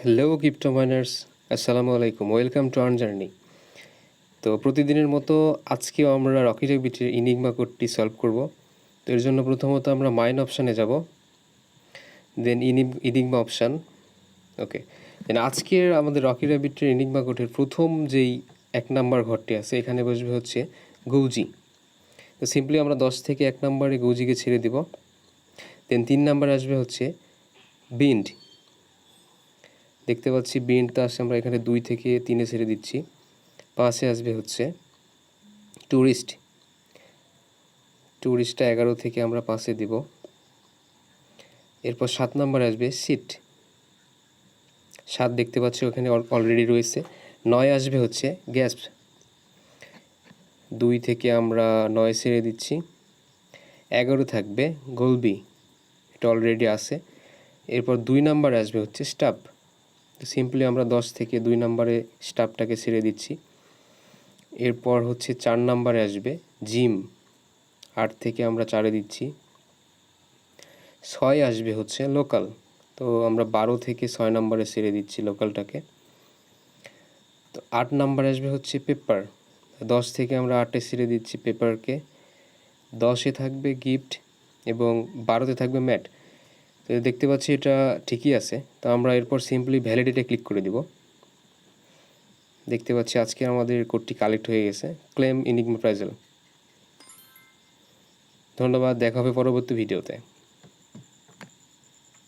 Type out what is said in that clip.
Hello crypto minors, আসসালামু আলাইকুম। Welcome to our journey. তো প্রতিদিনের মতো আজকেও আমরা রকি র্যাবিটের ইনিগমা কোডটি সলভ করব। তো এর জন্য প্রথমত আমরা মাইন অপশানে যাব, দেন ইনিগমা অপশান। ওকে, দেন আজকের আমাদের রকি র্যাবিটের ইনিগমা কোডের প্রথম যেই 1 নাম্বার ঘরটি আছে এখানে বসবে হচ্ছে গৌজি। তো সিম্পলি আমরা 10 থেকে 1 নাম্বারে গৌজিকে ছেড়ে দিব। দেন 3 নাম্বার আসবে হচ্ছে বিন্ড। দেখতে পাচ্ছি বিন্ডটা আসছে, আমরা এখানে 2 থেকে 3-এ ছেড়ে দিচ্ছি। 5-এ আসবে হচ্ছে টুরিস্টটা 11 থেকে আমরা 5-এ দিব। এরপর 7 নাম্বার আসবে সিট। 7 দেখতে পাচ্ছি ওখানে অলরেডি রয়েছে। 9 আসবে হচ্ছে গ্যাসপ। 2 থেকে আমরা 9 ছেড়ে দিচ্ছি। 11 থাকবে গোলবি, এটা অলরেডি আছে। এরপর 2 নাম্বার আসবে হচ্ছে স্টাফ। তো সিম্পলি আমরা 10 থেকে 2 নাম্বারে স্টাফটাকে ছেড়ে দিচ্ছি। এরপর হচ্ছে 4 নাম্বারে আসবে জিম। 8 থেকে আমরা 4-এ দিচ্ছি। 6 আসবে হচ্ছে লোকাল। তো আমরা 12 থেকে 6 নাম্বারে ছেড়ে দিচ্ছি লোকালটাকে। তো 8 নাম্বার আসবে হচ্ছে পেপার। 10 থেকে আমরা 8-এ ছেড়ে দিচ্ছি পেপারকে। 10-এ থাকবে গিফট এবং 12-তে থাকবে ম্যাট। তো দেখতে পাচ্ছি এটা ঠিকই আছে। তো আমরা এরপর সিম্পলি ভ্যালিডেটে ক্লিক করে দিব। দেখতে পাচ্ছি আজকে আমাদের কোডটি কালেক্ট হয়ে গেছে। ক্লেম ইনিগমা প্রাইজেল। ধন্যবাদ, দেখা হবে পরবর্তী ভিডিওতে।